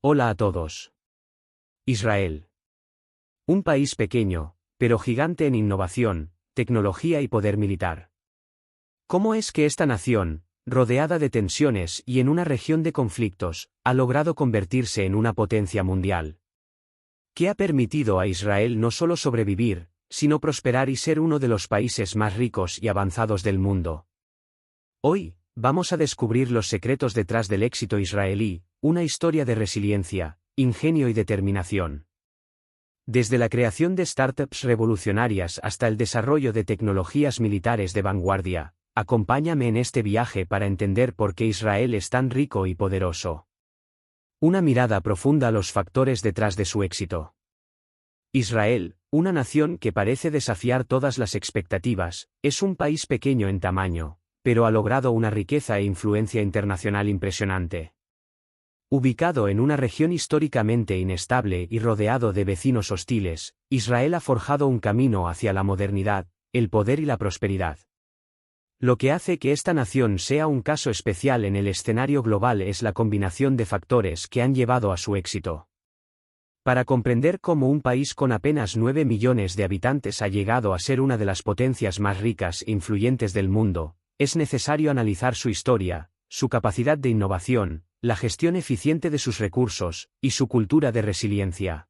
Hola a todos. Israel. Un país pequeño, pero gigante en innovación, tecnología y poder militar. ¿Cómo es que esta nación, rodeada de tensiones y en una región de conflictos, ha logrado convertirse en una potencia mundial? ¿Qué ha permitido a Israel no solo sobrevivir, sino prosperar y ser uno de los países más ricos y avanzados del mundo? Hoy, vamos a descubrir los secretos detrás del éxito israelí, una historia de resiliencia, ingenio y determinación. Desde la creación de startups revolucionarias hasta el desarrollo de tecnologías militares de vanguardia, acompáñame en este viaje para entender por qué Israel es tan rico y poderoso. Una mirada profunda a los factores detrás de su éxito. Israel, una nación que parece desafiar todas las expectativas, es un país pequeño en tamaño, pero ha logrado una riqueza e influencia internacional impresionante. Ubicado en una región históricamente inestable y rodeado de vecinos hostiles, Israel ha forjado un camino hacia la modernidad, el poder y la prosperidad. Lo que hace que esta nación sea un caso especial en el escenario global es la combinación de factores que han llevado a su éxito. Para comprender cómo un país con apenas 9 millones de habitantes ha llegado a ser una de las potencias más ricas e influyentes del mundo, es necesario analizar su historia, su capacidad de innovación, la gestión eficiente de sus recursos, y su cultura de resiliencia.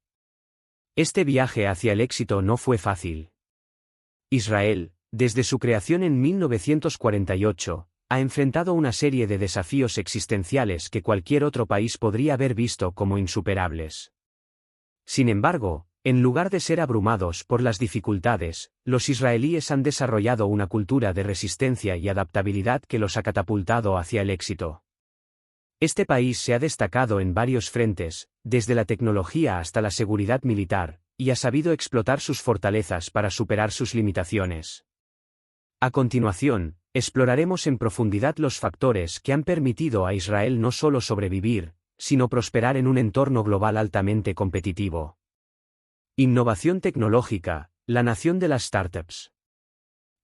Este viaje hacia el éxito no fue fácil. Israel, desde su creación en 1948, ha enfrentado una serie de desafíos existenciales que cualquier otro país podría haber visto como insuperables. Sin embargo, en lugar de ser abrumados por las dificultades, los israelíes han desarrollado una cultura de resistencia y adaptabilidad que los ha catapultado hacia el éxito. Este país se ha destacado en varios frentes, desde la tecnología hasta la seguridad militar, y ha sabido explotar sus fortalezas para superar sus limitaciones. A continuación, exploraremos en profundidad los factores que han permitido a Israel no solo sobrevivir, sino prosperar en un entorno global altamente competitivo. Innovación tecnológica, la nación de las startups.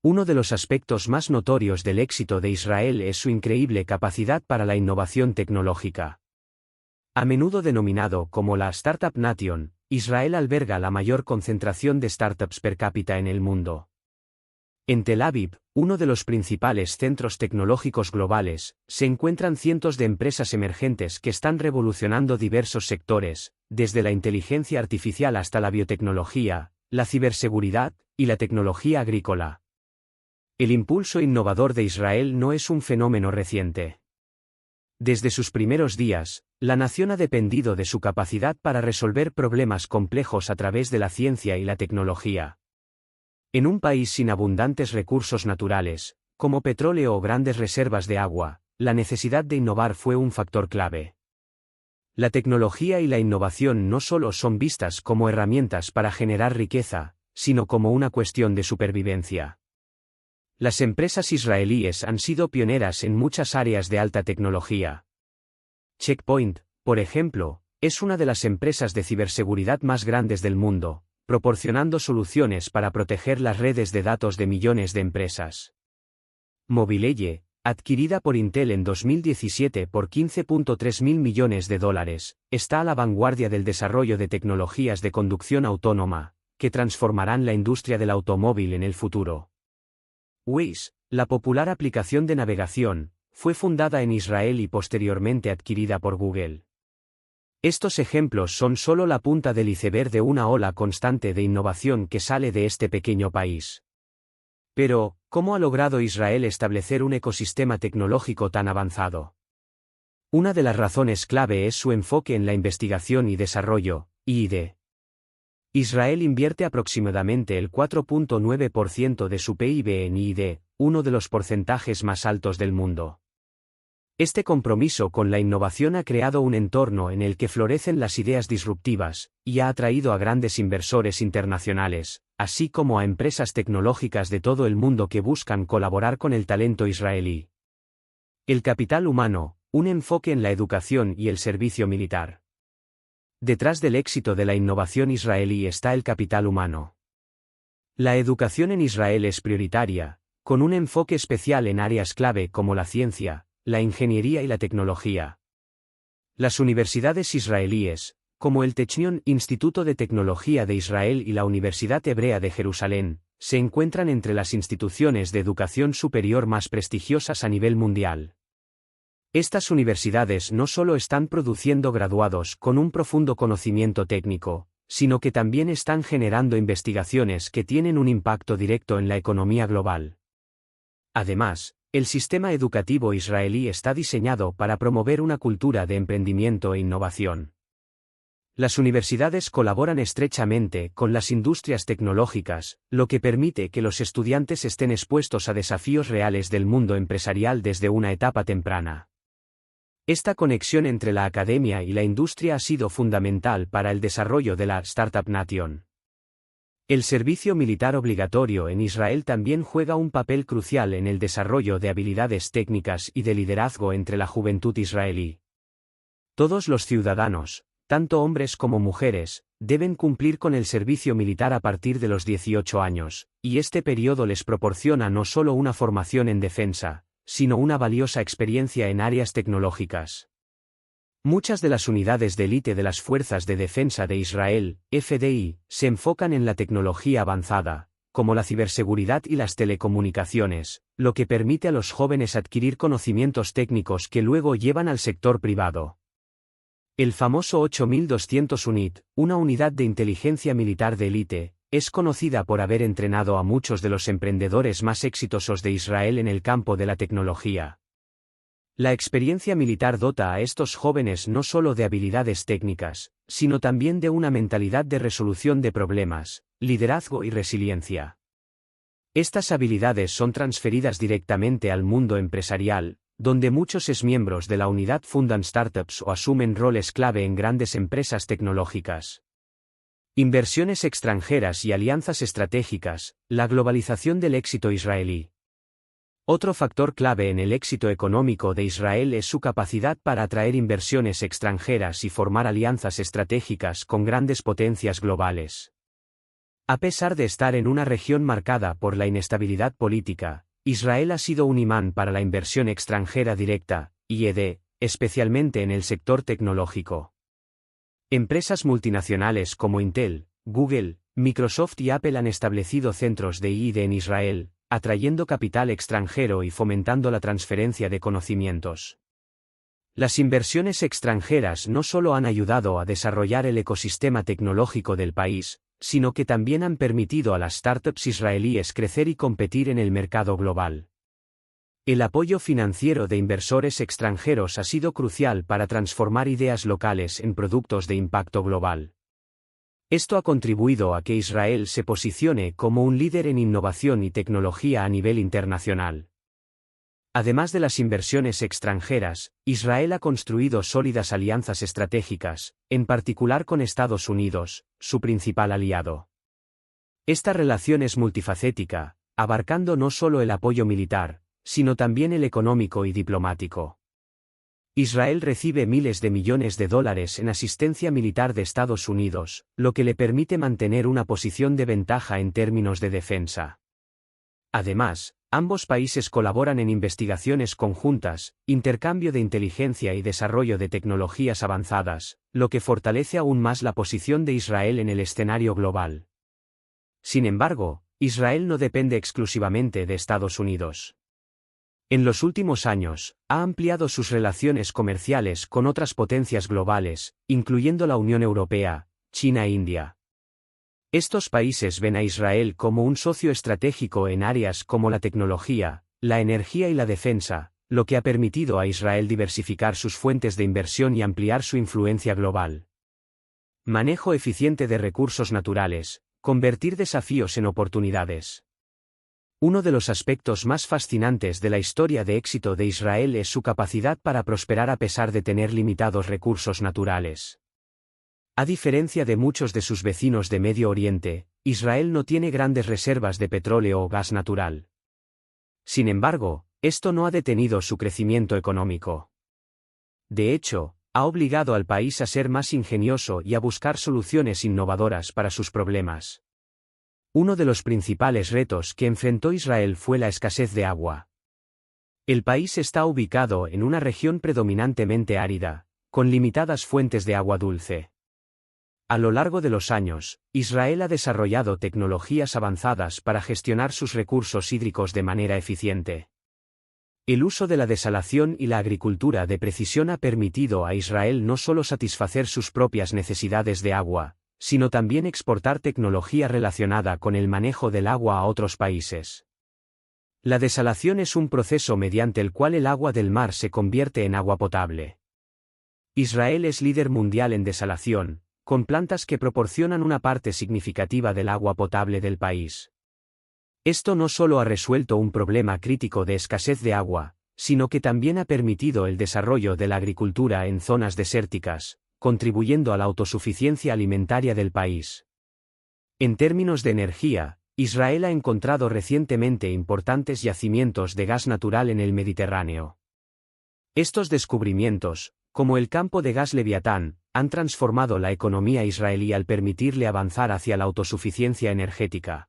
Uno de los aspectos más notorios del éxito de Israel es su increíble capacidad para la innovación tecnológica. A menudo denominado como la Startup Nation, Israel alberga la mayor concentración de startups per cápita en el mundo. En Tel Aviv, uno de los principales centros tecnológicos globales, se encuentran cientos de empresas emergentes que están revolucionando diversos sectores, desde la inteligencia artificial hasta la biotecnología, la ciberseguridad y la tecnología agrícola. El impulso innovador de Israel no es un fenómeno reciente. Desde sus primeros días, la nación ha dependido de su capacidad para resolver problemas complejos a través de la ciencia y la tecnología. En un país sin abundantes recursos naturales, como petróleo o grandes reservas de agua, la necesidad de innovar fue un factor clave. La tecnología y la innovación no solo son vistas como herramientas para generar riqueza, sino como una cuestión de supervivencia. Las empresas israelíes han sido pioneras en muchas áreas de alta tecnología. Check Point, por ejemplo, es una de las empresas de ciberseguridad más grandes del mundo, proporcionando soluciones para proteger las redes de datos de millones de empresas. Mobileye, adquirida por Intel en 2017 por $15.3 mil millones, está a la vanguardia del desarrollo de tecnologías de conducción autónoma, que transformarán la industria del automóvil en el futuro. Waze, la popular aplicación de navegación, fue fundada en Israel y posteriormente adquirida por Google. Estos ejemplos son solo la punta del iceberg de una ola constante de innovación que sale de este pequeño país. Pero, ¿cómo ha logrado Israel establecer un ecosistema tecnológico tan avanzado? Una de las razones clave es su enfoque en la investigación y desarrollo, I+D. Israel invierte aproximadamente el 4.9% de su PIB en I+D, uno de los porcentajes más altos del mundo. Este compromiso con la innovación ha creado un entorno en el que florecen las ideas disruptivas, y ha atraído a grandes inversores internacionales, así como a empresas tecnológicas de todo el mundo que buscan colaborar con el talento israelí. El capital humano, un enfoque en la educación y el servicio militar. Detrás del éxito de la innovación israelí está el capital humano. La educación en Israel es prioritaria, con un enfoque especial en áreas clave como la ciencia, la ingeniería y la tecnología. Las universidades israelíes, como el Technion Instituto de Tecnología de Israel y la Universidad Hebrea de Jerusalén, se encuentran entre las instituciones de educación superior más prestigiosas a nivel mundial. Estas universidades no solo están produciendo graduados con un profundo conocimiento técnico, sino que también están generando investigaciones que tienen un impacto directo en la economía global. Además, el sistema educativo israelí está diseñado para promover una cultura de emprendimiento e innovación. Las universidades colaboran estrechamente con las industrias tecnológicas, lo que permite que los estudiantes estén expuestos a desafíos reales del mundo empresarial desde una etapa temprana. Esta conexión entre la academia y la industria ha sido fundamental para el desarrollo de la Startup Nation. El servicio militar obligatorio en Israel también juega un papel crucial en el desarrollo de habilidades técnicas y de liderazgo entre la juventud israelí. Todos los ciudadanos, tanto hombres como mujeres, deben cumplir con el servicio militar a partir de los 18 años, y este periodo les proporciona no solo una formación en defensa, sino una valiosa experiencia en áreas tecnológicas. Muchas de las unidades de élite de las Fuerzas de Defensa de Israel, FDI, se enfocan en la tecnología avanzada, como la ciberseguridad y las telecomunicaciones, lo que permite a los jóvenes adquirir conocimientos técnicos que luego llevan al sector privado. El famoso 8200 UNIT, una unidad de inteligencia militar de élite, es conocida por haber entrenado a muchos de los emprendedores más exitosos de Israel en el campo de la tecnología. La experiencia militar dota a estos jóvenes no solo de habilidades técnicas, sino también de una mentalidad de resolución de problemas, liderazgo y resiliencia. Estas habilidades son transferidas directamente al mundo empresarial, donde muchos exmiembros de la unidad fundan startups o asumen roles clave en grandes empresas tecnológicas. Inversiones extranjeras y alianzas estratégicas, la globalización del éxito israelí. Otro factor clave en el éxito económico de Israel es su capacidad para atraer inversiones extranjeras y formar alianzas estratégicas con grandes potencias globales. A pesar de estar en una región marcada por la inestabilidad política, Israel ha sido un imán para la inversión extranjera directa, IED, especialmente en el sector tecnológico. Empresas multinacionales como Intel, Google, Microsoft y Apple han establecido centros de IED en Israel, atrayendo capital extranjero y fomentando la transferencia de conocimientos. Las inversiones extranjeras no solo han ayudado a desarrollar el ecosistema tecnológico del país, sino que también han permitido a las startups israelíes crecer y competir en el mercado global. El apoyo financiero de inversores extranjeros ha sido crucial para transformar ideas locales en productos de impacto global. Esto ha contribuido a que Israel se posicione como un líder en innovación y tecnología a nivel internacional. Además de las inversiones extranjeras, Israel ha construido sólidas alianzas estratégicas, en particular con Estados Unidos, su principal aliado. Esta relación es multifacética, abarcando no solo el apoyo militar, sino también el económico y diplomático. Israel recibe miles de millones de dólares en asistencia militar de Estados Unidos, lo que le permite mantener una posición de ventaja en términos de defensa. Además, ambos países colaboran en investigaciones conjuntas, intercambio de inteligencia y desarrollo de tecnologías avanzadas, lo que fortalece aún más la posición de Israel en el escenario global. Sin embargo, Israel no depende exclusivamente de Estados Unidos. En los últimos años, ha ampliado sus relaciones comerciales con otras potencias globales, incluyendo la Unión Europea, China e India. Estos países ven a Israel como un socio estratégico en áreas como la tecnología, la energía y la defensa, lo que ha permitido a Israel diversificar sus fuentes de inversión y ampliar su influencia global. Manejo eficiente de recursos naturales, convertir desafíos en oportunidades. Uno de los aspectos más fascinantes de la historia de éxito de Israel es su capacidad para prosperar a pesar de tener limitados recursos naturales. A diferencia de muchos de sus vecinos de Medio Oriente, Israel no tiene grandes reservas de petróleo o gas natural. Sin embargo, esto no ha detenido su crecimiento económico. De hecho, ha obligado al país a ser más ingenioso y a buscar soluciones innovadoras para sus problemas. Uno de los principales retos que enfrentó Israel fue la escasez de agua. El país está ubicado en una región predominantemente árida, con limitadas fuentes de agua dulce. A lo largo de los años, Israel ha desarrollado tecnologías avanzadas para gestionar sus recursos hídricos de manera eficiente. El uso de la desalación y la agricultura de precisión ha permitido a Israel no solo satisfacer sus propias necesidades de agua, sino también exportar tecnología relacionada con el manejo del agua a otros países. La desalación es un proceso mediante el cual el agua del mar se convierte en agua potable. Israel es líder mundial en desalación, con plantas que proporcionan una parte significativa del agua potable del país. Esto no solo ha resuelto un problema crítico de escasez de agua, sino que también ha permitido el desarrollo de la agricultura en zonas desérticas, contribuyendo a la autosuficiencia alimentaria del país. En términos de energía, Israel ha encontrado recientemente importantes yacimientos de gas natural en el Mediterráneo. Estos descubrimientos, como el campo de gas Leviatán, han transformado la economía israelí al permitirle avanzar hacia la autosuficiencia energética.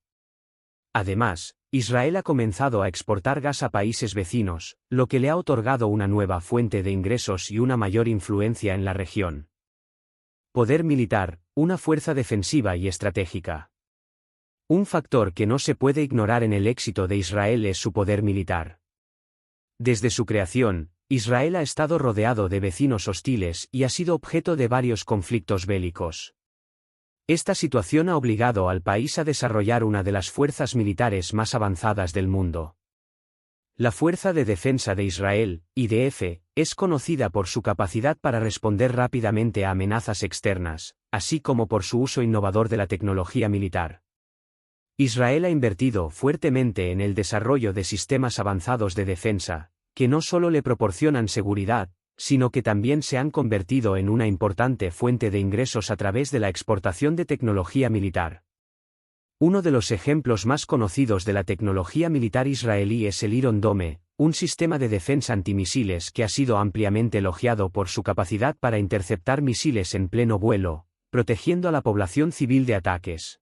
Además, Israel ha comenzado a exportar gas a países vecinos, lo que le ha otorgado una nueva fuente de ingresos y una mayor influencia en la región. Poder militar, una fuerza defensiva y estratégica. Un factor que no se puede ignorar en el éxito de Israel es su poder militar. Desde su creación, Israel ha estado rodeado de vecinos hostiles y ha sido objeto de varios conflictos bélicos. Esta situación ha obligado al país a desarrollar una de las fuerzas militares más avanzadas del mundo. La Fuerza de Defensa de Israel, IDF, es conocida por su capacidad para responder rápidamente a amenazas externas, así como por su uso innovador de la tecnología militar. Israel ha invertido fuertemente en el desarrollo de sistemas avanzados de defensa, que no solo le proporcionan seguridad, sino que también se han convertido en una importante fuente de ingresos a través de la exportación de tecnología militar. Uno de los ejemplos más conocidos de la tecnología militar israelí es el Iron Dome, un sistema de defensa antimisiles que ha sido ampliamente elogiado por su capacidad para interceptar misiles en pleno vuelo, protegiendo a la población civil de ataques.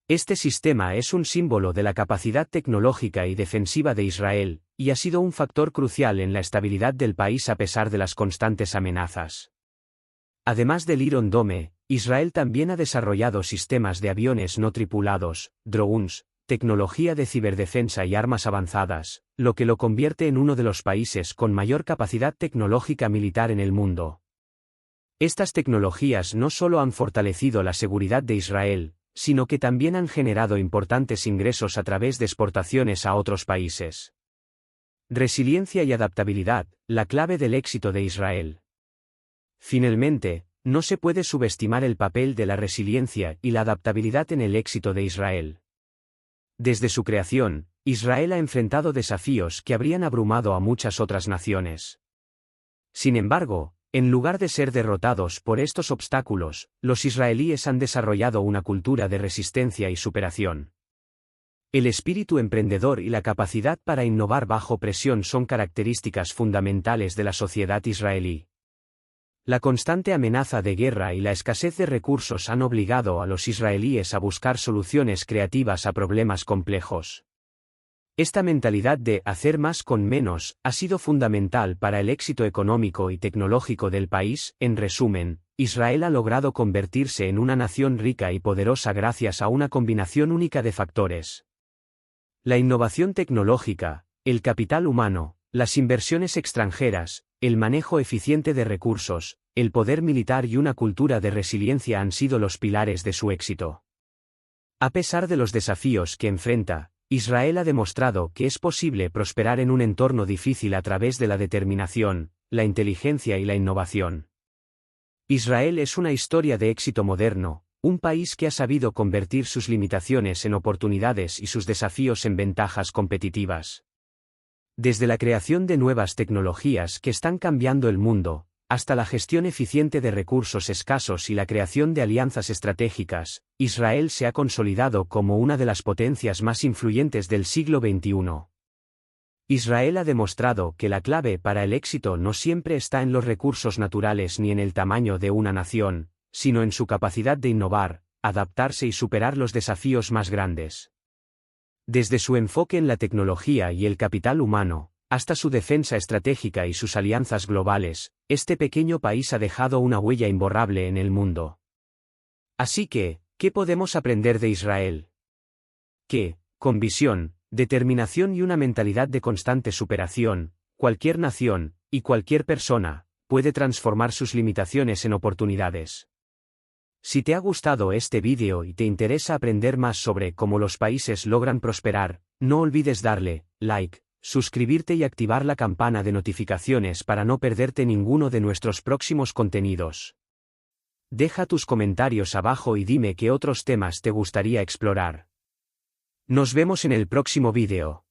Este sistema es un símbolo de la capacidad tecnológica y defensiva de Israel, y ha sido un factor crucial en la estabilidad del país a pesar de las constantes amenazas. Además del Iron Dome, Israel también ha desarrollado sistemas de aviones no tripulados, drones, tecnología de ciberdefensa y armas avanzadas, lo que lo convierte en uno de los países con mayor capacidad tecnológica militar en el mundo. Estas tecnologías no solo han fortalecido la seguridad de Israel, sino que también han generado importantes ingresos a través de exportaciones a otros países. Resiliencia y adaptabilidad, la clave del éxito de Israel. Finalmente, no se puede subestimar el papel de la resiliencia y la adaptabilidad en el éxito de Israel. Desde su creación, Israel ha enfrentado desafíos que habrían abrumado a muchas otras naciones. Sin embargo, en lugar de ser derrotados por estos obstáculos, los israelíes han desarrollado una cultura de resistencia y superación. El espíritu emprendedor y la capacidad para innovar bajo presión son características fundamentales de la sociedad israelí. La constante amenaza de guerra y la escasez de recursos han obligado a los israelíes a buscar soluciones creativas a problemas complejos. Esta mentalidad de hacer más con menos ha sido fundamental para el éxito económico y tecnológico del país. En resumen, Israel ha logrado convertirse en una nación rica y poderosa gracias a una combinación única de factores. La innovación tecnológica, el capital humano, las inversiones extranjeras, el manejo eficiente de recursos, el poder militar y una cultura de resiliencia han sido los pilares de su éxito. A pesar de los desafíos que enfrenta, Israel ha demostrado que es posible prosperar en un entorno difícil a través de la determinación, la inteligencia y la innovación. Israel es una historia de éxito moderno, un país que ha sabido convertir sus limitaciones en oportunidades y sus desafíos en ventajas competitivas. Desde la creación de nuevas tecnologías que están cambiando el mundo, hasta la gestión eficiente de recursos escasos y la creación de alianzas estratégicas, Israel se ha consolidado como una de las potencias más influyentes del siglo XXI. Israel ha demostrado que la clave para el éxito no siempre está en los recursos naturales ni en el tamaño de una nación, sino en su capacidad de innovar, adaptarse y superar los desafíos más grandes. Desde su enfoque en la tecnología y el capital humano, hasta su defensa estratégica y sus alianzas globales, Este pequeño país ha dejado una huella imborrable en el mundo. Así que, ¿qué podemos aprender de Israel? Que, con visión, determinación y una mentalidad de constante superación, cualquier nación, y cualquier persona, puede transformar sus limitaciones en oportunidades. Si te ha gustado este vídeo y te interesa aprender más sobre cómo los países logran prosperar, no olvides darle like, suscribirte y activar la campana de notificaciones para no perderte ninguno de nuestros próximos contenidos. Deja tus comentarios abajo y dime qué otros temas te gustaría explorar. Nos vemos en el próximo vídeo.